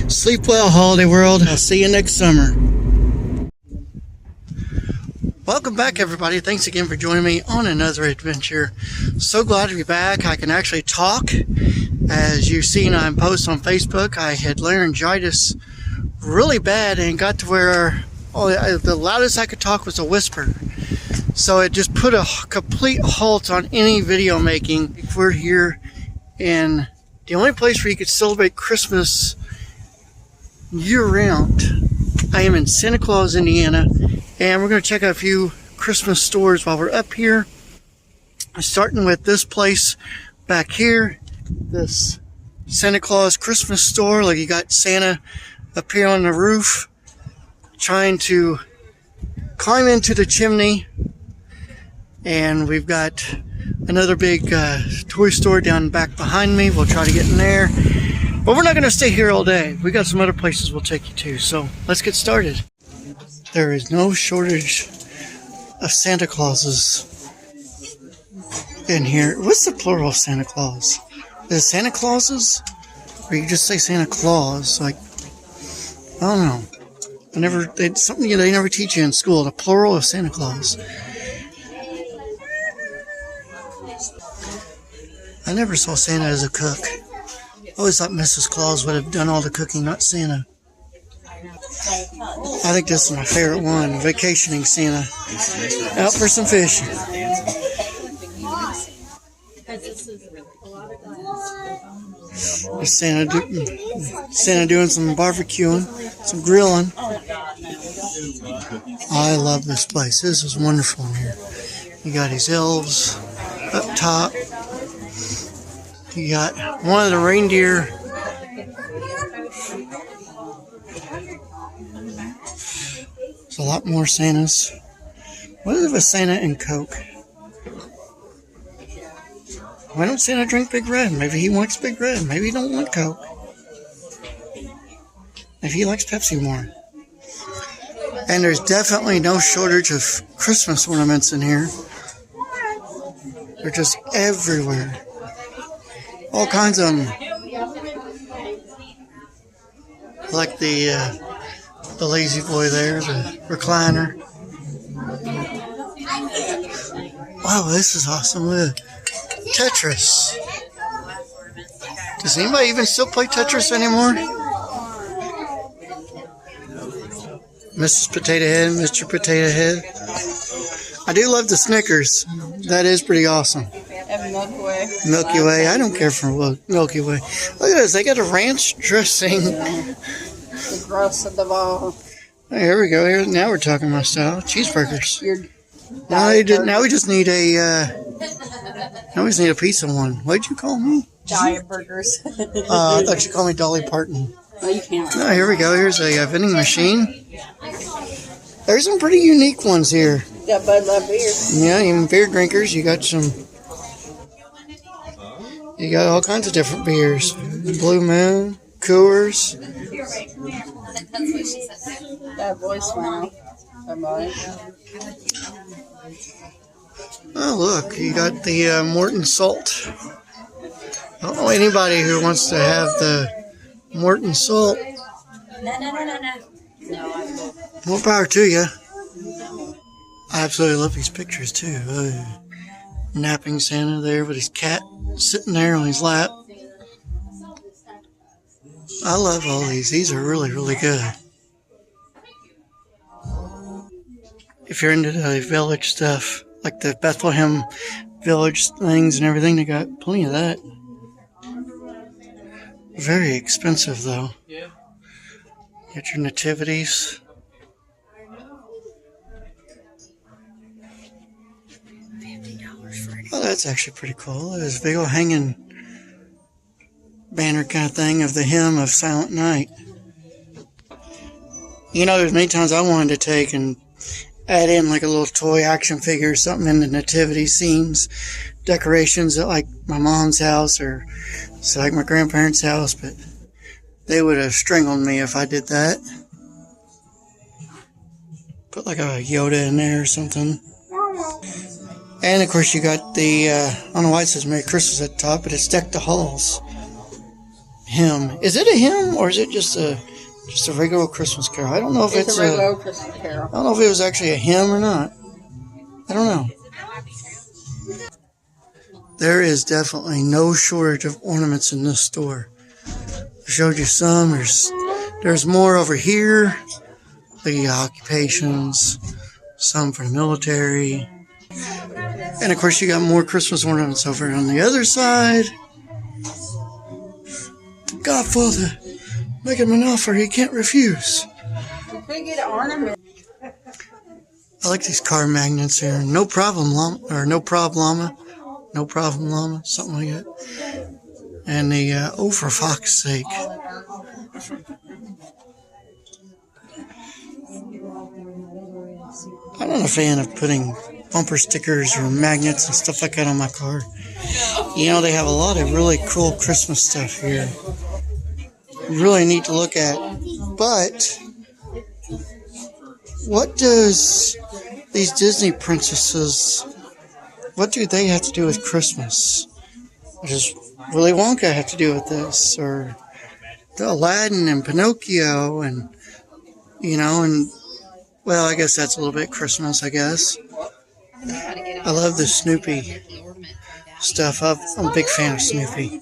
Sleep well, holiday world. I'll see you next summer. Welcome back, everybody. Thanks again for joining me on another adventure. So glad to be back. I can actually talk. As you've seen, I post on Facebook. I had laryngitis really bad and got to where the loudest I could talk was a whisper. So it just put a complete halt on any video making. We're here in the only place where you could celebrate Christmas year-round. I am in Santa Claus, Indiana, and we're going to check out a few Christmas stores while we're up here. Starting with this place back here, this Santa Claus Christmas store. Like, you got Santa up here on the roof trying to climb into the chimney, and we've got another big toy store down back behind me. We'll try to get in there, but we're not going to stay here all day. We got some other places we'll take you to, so let's get started. There is no shortage of Santa Clauses in here. What's the plural of Santa Claus? Is it Santa Clauses? Or you just say Santa Claus? Like, I don't know. It's something they never teach you in school, the plural of Santa Claus. I never saw Santa as a cook. I always thought Mrs. Claus would have done all the cooking, not Santa. I think this is my favorite one, Vacationing Santa. Out for some fish. There's Santa doing some barbecuing, some grilling. I love this place. This is wonderful in here. You got these elves up top. You got one of the reindeer. There's a lot more Santas. What is a Santa and Coke? Why don't Santa drink Big Red? Maybe he wants Big Red. Maybe he don't want Coke. Maybe he likes Pepsi more. And there's definitely no shortage of Christmas ornaments in here. They're just everywhere. All kinds of them. Like the lazy boy there, the recliner. Wow, this is awesome. Look. Tetris. Does anybody even still play Tetris anymore? Mrs. Potato Head, Mr. Potato Head. I do love the Snickers. That is pretty awesome. And Milky Way. Milky Way. I don't care for Milky Way. Look at this. They got a ranch dressing. The gross of the ball. Hey, here we go. Here, now we're talking my style. Cheeseburgers. Now we just need a. Now we just need a pizza one. What'd you call me? Diet burgers. I thought you called me Dolly Parton. No, you can't. No, here we go. Here's a vending machine. There's some pretty unique ones here. Got Bud Light beer. Yeah, even beer drinkers. You got all kinds of different beers. Blue Moon, Coors. That voicemail. Somebody. Oh, look, you got the Morton Salt. I don't know anybody who wants to have the Morton Salt. No. More power to you. I absolutely love these pictures, too. Napping Santa there with his cat sitting there on his lap. I love all these. These are really, really good. If you're into the village stuff, like the Bethlehem village things and everything, they got plenty of that. Very expensive, though. Yeah. Get your nativities. Oh, that's actually pretty cool. There's a big old hanging banner kind of thing of the hymn of Silent Night. You know, there's many times I wanted to take and add in like a little toy action figure or something in the nativity scenes, decorations at like my mom's house or so like my grandparents' house, but they would have strangled me if I did that. Put like a Yoda in there or something. And of course you got the, I don't know why it says Merry Christmas at the top, but it's Deck the Halls. hymn. Is it a hymn or is it just a regular Christmas carol? I don't know if It's a regular Christmas carol. I don't know if it was actually a hymn or not. I don't know. There is definitely no shortage of ornaments in this store. I showed you some. There's more over here. The occupations, some for the military. And of course you got more Christmas ornaments over on the other side. Godfather, make him an offer he can't refuse. You could get an ornament. I like these car magnets here. No problem, llama, or no problem llama, something like that. And the oh, for fuck's sake. I'm not a fan of putting bumper stickers or magnets and stuff like that on my car. You know, they have a lot of really cool Christmas stuff here. Really neat to look at. But what does these Disney princesses, what do they have to do with Christmas? What does Willy Wonka have to do with this? Or the Aladdin and Pinocchio and, you know, and, well, I guess that's a little bit Christmas, I guess. I love the Snoopy stuff. I'm a big fan of Snoopy.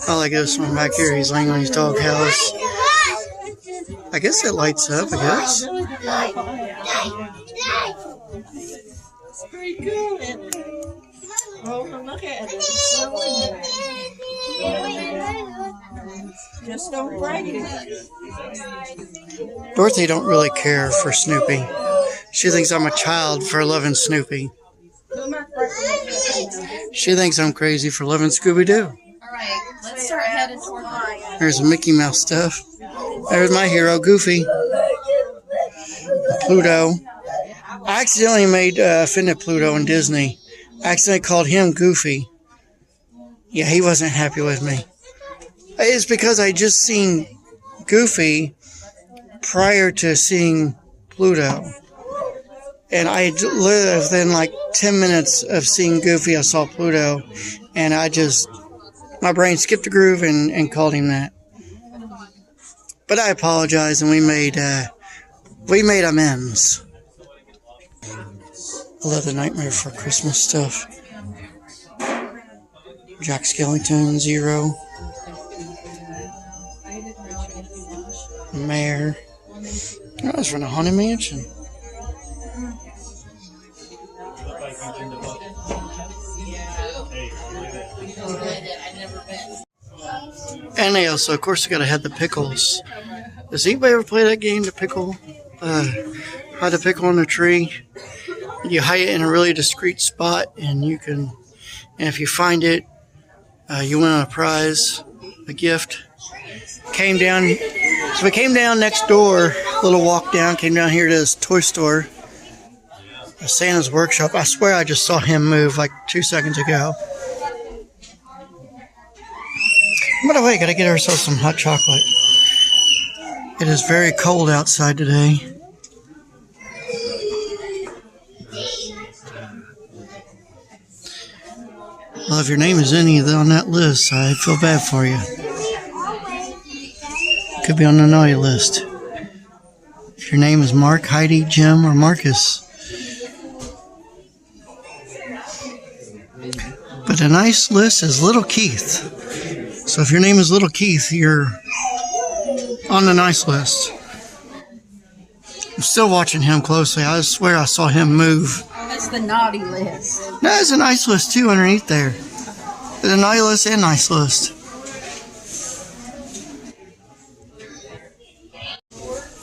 I like this one back here. He's laying on his doghouse. I guess it lights up, I guess. It's pretty cool. Oh, look at it. It's so just don't break it. Dorothy don't really care for Snoopy. She thinks I'm a child for loving Snoopy. She thinks I'm crazy for loving Scooby-Doo. All right, let's start headed toward the... There's Mickey Mouse stuff. There's my hero, Goofy. Pluto. I accidentally offended Pluto in Disney. I accidentally called him Goofy. Yeah, he wasn't happy with me. It's because I just seen Goofy prior to seeing Pluto. And I literally, within like 10 minutes of seeing Goofy, I saw Pluto. And my brain skipped a groove and called him that. But I apologize, and we made amends. I love the Nightmare Before Christmas stuff. Jack Skellington, Zero. Mayor. That was from the Haunted Mansion. And they also, of course, got to have the pickles. Does anybody ever play that game, the pickle? Hide the pickle in a tree. You hide it in a really discreet spot, and if you find it, you win a prize, a gift. So we came down next door, a little walk down, came down here to this toy store, Santa's Workshop. I swear I just saw him move like 2 seconds ago. By the way, gotta get ourselves some hot chocolate. It is very cold outside today. Well, if your name is any on that list, I feel bad for you. Could be on the naughty list. If your name is Mark, Heidi, Jim, or Marcus. But the nice list is Little Keith. So if your name is Little Keith, you're on the nice list. I'm still watching him closely. I swear I saw him move. That's the naughty list. No, there's a nice list too underneath there. There's a naughty list and nice list.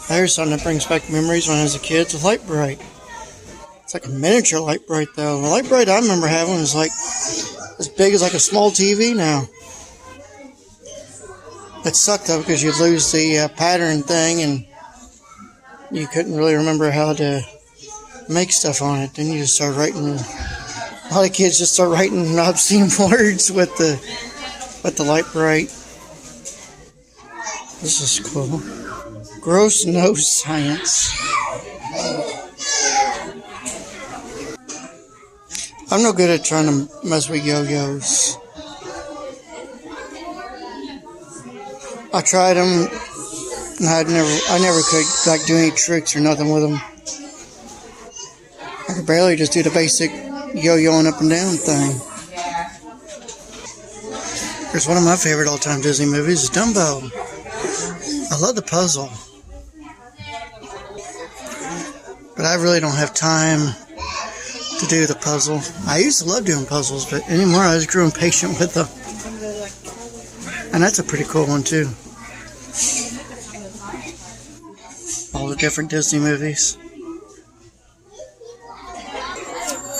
There's something that brings back memories when I was a kid. It's a Light Bright. It's like a miniature Light Bright though. The Light Bright I remember having was like as big as like a small TV now. It sucked though because you'd lose the pattern thing and you couldn't really remember how to make stuff on it. Then you just start writing. A lot of kids just start writing obscene words with the Light Bright. This is cool. Gross nose science. I'm no good at trying to mess with yo-yos. I tried them. I never could like do any tricks or nothing with them. I could barely just do the basic yo-yoing up and down thing. Here's one of my favorite all-time Disney movies, is Dumbo. I love the puzzle. But I really don't have time to do the puzzle. I used to love doing puzzles, but anymore I just grew impatient with them. And that's a pretty cool one too. All the different Disney movies.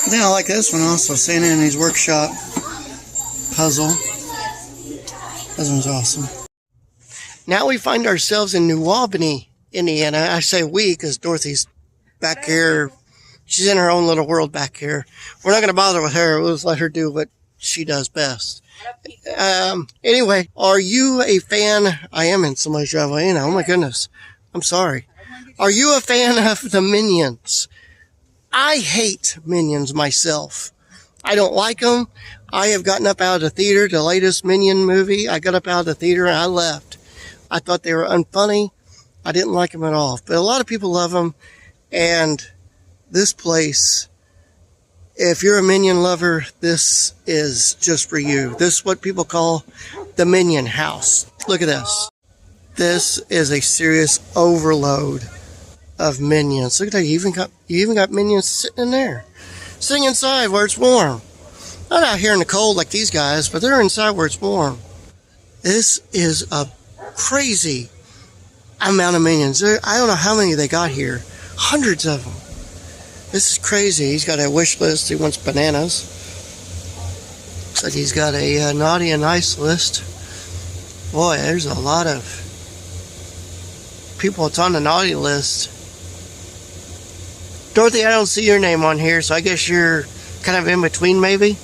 Then I like this one also, Santa and his Workshop puzzle. This one's awesome. Now we find ourselves in New Albany, Indiana. I say we because Dorothy's back here. She's in her own little world back here. We're not going to bother with her. We'll just let her do what she does best. Anyway, are you a fan? I am in somebody's driveway. Oh my goodness. I'm sorry. Are you a fan of the Minions? I hate Minions myself. I don't like them. I have gotten up out of the theater. The latest Minion movie, I got up out of the theater and I left. I thought they were unfunny. I didn't like them at all. But a lot of people love them. And this place, if you're a Minion lover, this is just for you. This is what people call the Minion house. Look at this. This is a serious overload of Minions. Look at that. You even got Minions sitting in there. Sitting inside where it's warm. Not out here in the cold like these guys, but they're inside where it's warm. This is a crazy amount of Minions. I don't know how many they got here. Hundreds of them. This is crazy. He's got a wish list. He wants bananas. Looks like he's got a naughty and nice list. Boy, there's a lot of people that's on the naughty list. Dorothy, I don't see your name on here, so I guess you're kind of in between maybe.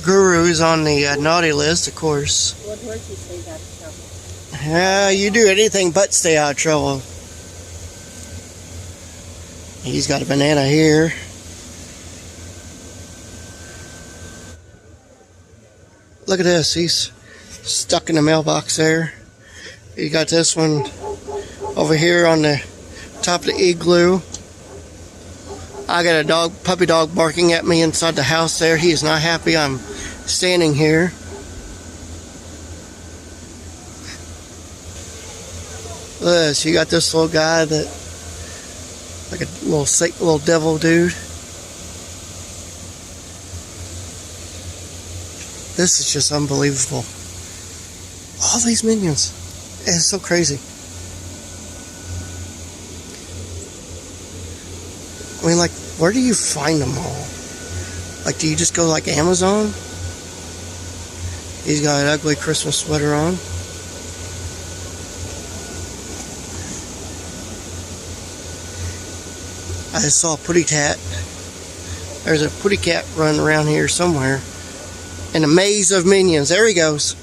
Guru's on the naughty list, of course. What word you say that trouble? Yeah, you do anything but stay out of trouble. He's got a banana here. Look at this. He's stuck in the mailbox there. He got this one over here on the top of the igloo. I got a puppy dog barking at me inside the house there. He is not happy I'm standing here. Look at this. You got this little guy that like a little devil dude. This is just unbelievable. All these Minions. It's so crazy. I mean, like, where do you find them all? Like, do you just go like Amazon? He's got an ugly Christmas sweater on. I just saw a putty cat. There's a putty cat running around here somewhere. In a maze of Minions. There he goes.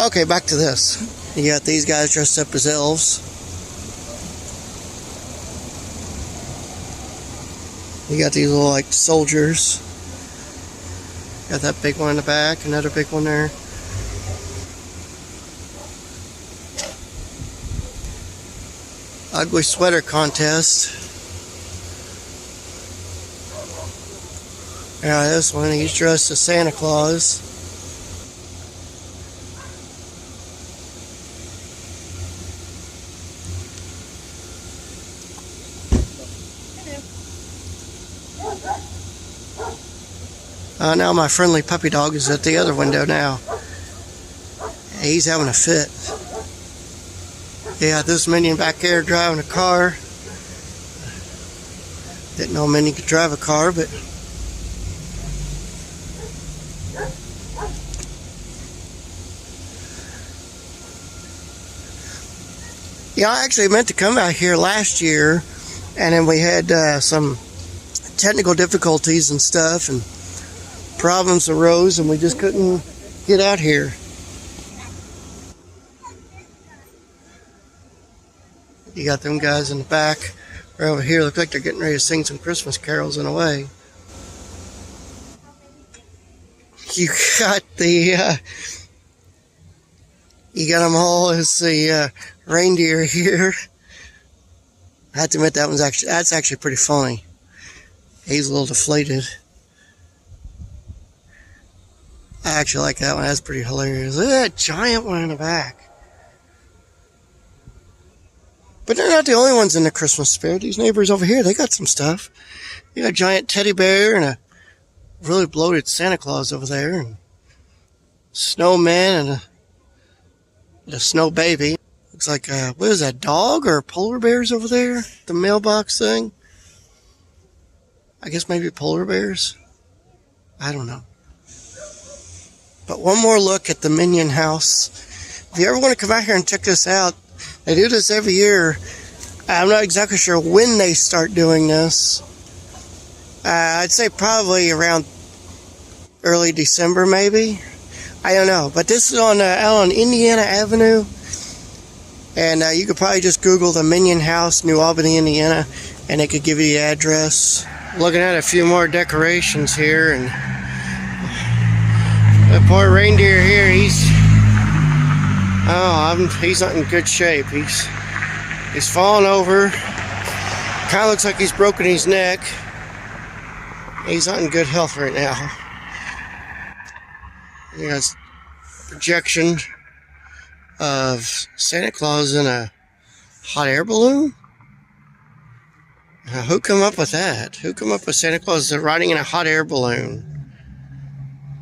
Okay, back to this. You got these guys dressed up as elves. You got these little like soldiers. Got that big one in the back, another big one there. Ugly sweater contest. Yeah, this one, he's dressed as Santa Claus. Now my friendly puppy dog is at the other window now. He's having a fit. Yeah, this Minion back here driving a car. Didn't know Minion could drive a car, but yeah, I actually meant to come out here last year, and then we had some technical difficulties and stuff, and problems arose, and we just couldn't get out here. You got them guys in the back. Right over here, look like they're getting ready to sing some Christmas carols in a way. You got the You got them all as the reindeer here. I have to admit that's actually pretty funny. He's a little deflated. I actually like that one. That's pretty hilarious. Look at that giant one in the back. But they're not the only ones in the Christmas spirit. These neighbors over here, they got some stuff. They got a giant teddy bear and a really bloated Santa Claus over there. And snowman and a snow baby. Looks like, what is that, dog or polar bears over there? The mailbox thing? I guess maybe polar bears? I don't know. But one more look at the Minion House. If you ever want to come out here and check this out, they do this every year. I'm not exactly sure when they start doing this. I'd say probably around early December, maybe. I don't know. But this is out on Indiana Avenue. And you could probably just Google the Minion House, New Albany, Indiana, and it could give you the address. Looking at a few more decorations here, and that poor reindeer here, he's not in good shape. He's fallen over. Kind of looks like he's broken his neck. He's not in good health right now. He has projection of Santa Claus in a hot air balloon. Who come up with that? Who come up with Santa Claus riding in a hot air balloon?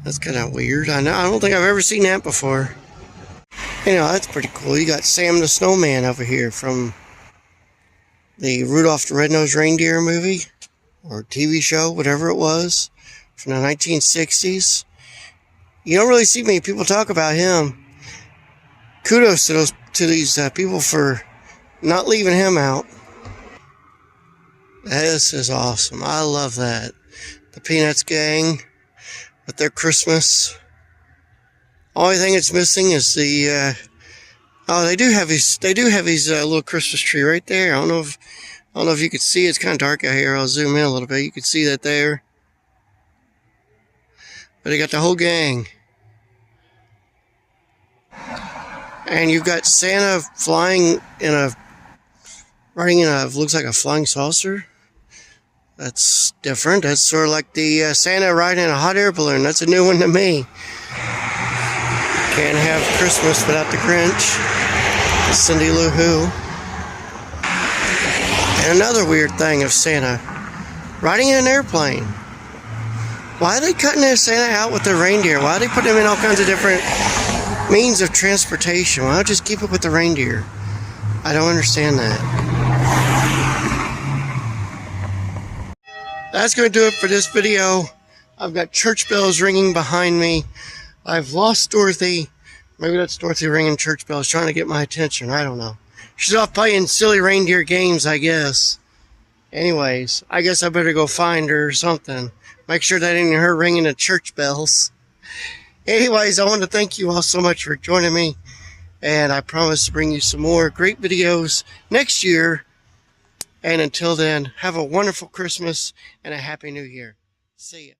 That's kind of weird. I don't think I've ever seen that before. You know, that's pretty cool. You got Sam the Snowman over here from the Rudolph the Red-Nosed Reindeer movie or TV show, whatever it was, from the 1960s. You don't really see many people talk about him. Kudos to these people for not leaving him out. This is awesome. I love that. The Peanuts gang with their Christmas. Only thing it's missing is the they do have his little Christmas tree right there. I don't know if you could see it. It's kind of dark out here. I'll zoom in a little bit. You can see that there. But they got the whole gang. And you've got Santa riding in a looks like a flying saucer. That's different. That's sort of like the Santa riding in a hot air balloon. That's a new one to me. Can't have Christmas without the Grinch. Cindy Lou Who. And another weird thing of Santa riding in an airplane. Why are they cutting their Santa out with the reindeer? Why are they putting him in all kinds of different means of transportation? Why not just keep it with the reindeer? I don't understand that. That's going to do it for this video. I've got church bells ringing behind me. I've lost Dorothy. Maybe that's Dorothy ringing church bells, trying to get my attention. I don't know. She's off playing silly reindeer games, I guess. Anyways, I guess I better go find her or something. Make sure that ain't her ringing the church bells. Anyways, I want to thank you all so much for joining me. And I promise to bring you some more great videos next year. And until then, have a wonderful Christmas and a Happy New Year. See ya.